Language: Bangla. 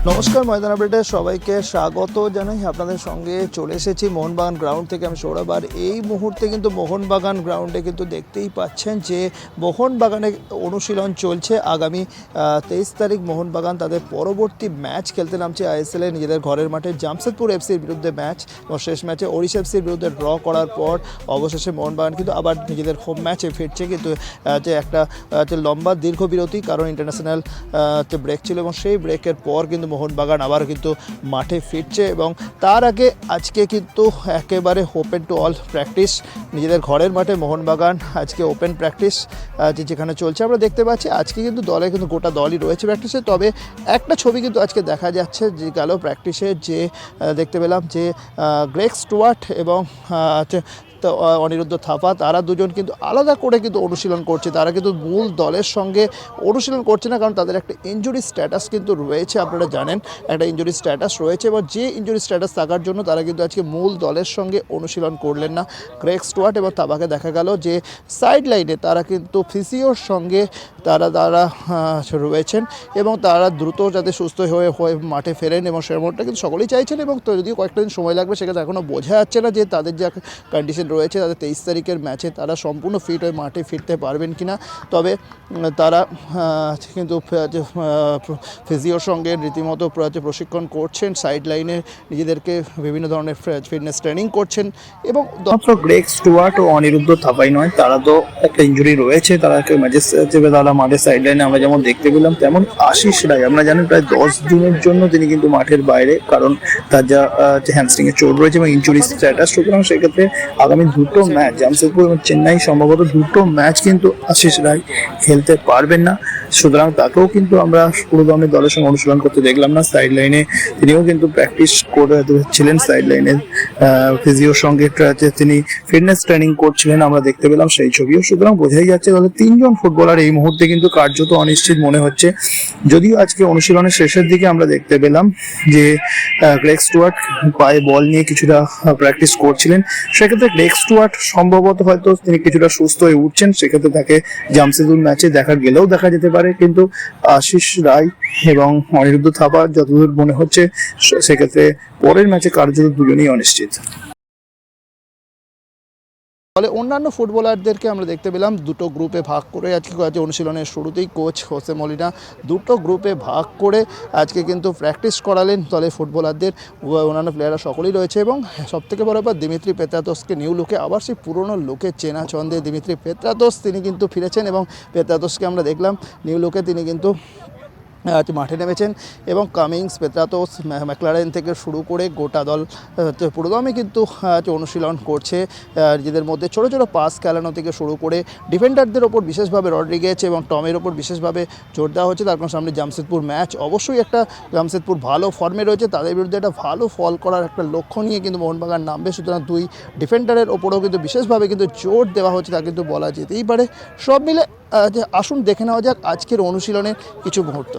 নমস্কার, ময়দান আপডেটে সবাইকে স্বাগত জানাই। আপনাদের সঙ্গে চলে এসেছি মোহনবাগান গ্রাউন্ড থেকে। আমি সৌরভ। আর এই মুহূর্তে কিন্তু মোহনবাগান গ্রাউন্ডে কিন্তু দেখতেই পাচ্ছেন যে মোহনবাগানে অনুশীলন চলছে। আগামী 23 তারিখ মোহনবাগান তাদের পরবর্তী ম্যাচ খেলতে নামছে আইএসএলে নিজেদের ঘরের মাঠে জামশেদপুর এফসির বিরুদ্ধে ম্যাচ। এবং শেষ ম্যাচে ওড়িশা এফসির বিরুদ্ধে ড্র করার পর অবশেষে মোহনবাগান কিন্তু আবার নিজেদের হোম ম্যাচে ফিরছে। কিন্তু যে একটা লম্বা দীর্ঘ বিরতি, কারণ ইন্টারন্যাশনাল ব্রেক ছিল এবং সেই ব্রেকের পর কিন্তু মোহনবাগান আবার কিন্তু মাঠে ফিরছে। এবং তার আগে আজকে কিন্তু একেবারে ওপেন টু অল প্র্যাকটিস নিজেদের ঘরের মাঠে মোহনবাগান আজকে ওপেন প্র্যাকটিস যেখানে চলছে আমরা দেখতে পাচ্ছি। আজকে কিন্তু দলে কিন্তু গোটা দলই রয়েছে প্র্যাকটিসে। তবে একটা ছবি কিন্তু আজকে দেখা যাচ্ছে যে গেল প্র্যাকটিসে যে দেখতে পেলাম যে গ্রেগ স্টুয়ার্ট এবং অনিরুদ্ধ থাপা তারা দুজন কিন্তু আলাদা করে কিন্তু অনুশীলন করছে। তারা কিন্তু মূল দলের সঙ্গে অনুশীলন করছে না, কারণ তাদের একটা ইনজুরি স্ট্যাটাস কিন্তু রয়েছে। আপনারা জানেন একটা ইনজুরি স্ট্যাটাস রয়েছে এবং যে ইনজুরি স্ট্যাটাস থাকার জন্য তারা কিন্তু আজকে মূল দলের সঙ্গে অনুশীলন করলেন না। গ্রেগ স্টুয়ার্ট এবং থাপাকে দেখা গেল যে সাইড লাইনে তারা কিন্তু ফিজিওর সঙ্গে তারা রয়েছেন এবং তারা দ্রুত যাতে সুস্থ হয়ে মাঠে ফেরেন এবং সেরকমটা কিন্তু সকলেই চাইছেন। এবং তো যদিও কয়েকটা দিন সময় লাগবে, সেক্ষেত্রে এখনও বোঝা যাচ্ছে না যে তাদের যে কন্ডিশন রয়েছে তাদের 23 তারিখের ম্যাচে তারা সম্পূর্ণ ফিট হয়ে মাঠে ফিরতে পারবেন কিনা। তবে তারা কিন্তু ফিজিওর সঙ্গে রীতিমতো প্রশিক্ষণ করছেন, সাইড লাইনে নিজেদেরকে বিভিন্ন ধরনের ফিটনেস ট্রেনিং করছেন। এবং মাত্র গ্রেগ স্টুয়ার্ট ও অনিরুদ্ধ থাপাই নয়, তারা তো একটা ইনজুরি রয়েছে, তারাকে ম্যাচেস হিসেবে তারা মাঠের সাইড লাইনে আমরা যেমন দেখতে পেলাম, তেমন আশিস রায় আমরা জানেন প্রায় 10 দিনের জন্য তিনি কিন্তু মাঠের বাইরে, কারণ তার যা হ্যামস্ট্রিং এর চোট রয়েছে এবং ইনজুরি স্ট্যাটাস। সুতরাং সেক্ষেত্রে আগামী দুটো ম্যাচ জামশেদপুর এবং চেন্নাই সম্ভবত দুটো ম্যাচ কিন্তু আশিস রায় খেলতে পারবেন না। সুতরাং তাকেও কিন্তু আমরা পুরোদমে দলের সঙ্গে অনুশীলন করতে দেখলাম না। সাইড লাইনে তিনিও কিন্তু প্র্যাকটিস করছিলেন, সাইড লাইনে ফিজিওর সঙ্গে তিনি ফিটনেস ট্রেনিং করছিলেন, আমরা দেখতে পেলাম সেই ছবিও। সুতরাং বোঝাই যাচ্ছে তাহলে তিনজন ফুটবলার এই মুহূর্তে কিন্তু কার্যত অনিশ্চিত মনে হচ্ছে। যদিও আজকে অনুশীলনের শেষের দিকে আমরা দেখতে পেলাম যে গ্রেগ স্টুয়ার্ট পায়ে বল নিয়ে কিছুটা প্র্যাকটিস করছিলেন। সেক্ষেত্রে গ্রেগ স্টুয়ার্ট সম্ভবত হয়তো তিনি কিছুটা সুস্থ হয়ে উঠছেন, সেক্ষেত্রে তাকে জামশেদপুর ম্যাচে দেখা গেলেও দেখা যেতে পারে। কিন্তু আশিস রায় এবং অনিরুদ্ধ থাপা যতদূর মনে হচ্ছে সেক্ষেত্রে পরের ম্যাচে কার্যত দুজনেই অনিশ্চিত। ফলে অন্যান্য ফুটবলারদেরকে আমরা দেখতে পেলাম দুটো গ্রুপে ভাগ করে আজকে অনুশীলনের শুরুতেই কোচ হোসে মলিনা দুটো গ্রুপে ভাগ করে আজকে কিন্তু প্র্যাকটিস করালেন দলে ফুটবলারদের। অন্যান্য প্লেয়াররা সকলেই রয়েছে এবং সবথেকে বড় ব্যাপার দিমিত্রি পেত্রাতোসকে নিউ লুকে আবার সেই পুরনো লুকে চেনা চন্দে দিমিত্রি পেত্রাতোস তিনি কিন্তু ফিরেছেন এবং পেত্রাতোসকে আমরা দেখলাম নিউ লুকে তিনি কিন্তু মাঠে নেমেছেন। এবং কামিংস, পেত্রাতোস, ম্যাকলারেন থেকে শুরু করে গোটা দল পুরোদমে কিন্তু অনুশীলন করছে। নিজেদের মধ্যে ছোটো ছোটো পাস খেলানো থেকে শুরু করে ডিফেন্ডারদের ওপর বিশেষভাবে রড্রিগেজ এবং টমের ওপর বিশেষভাবে জোর দেওয়া হচ্ছে। তার কারণ সামনে জামশেদপুর ম্যাচ, অবশ্যই একটা জামশেদপুর ভালো ফর্মে রয়েছে, তাদের বিরুদ্ধে একটা ভালো ফল করার একটা লক্ষ্য নিয়ে কিন্তু মোহনবাগান নামবে। সুতরাং দুই ডিফেন্ডারের ওপরেও কিন্তু বিশেষভাবে কিন্তু জোর দেওয়া হচ্ছে, তা কিন্তু বলা যেতেই পারে। সব মিলে আসুন দেখে নেওয়া যাক আজকের অনুশীলনের কিছু মুহূর্ত।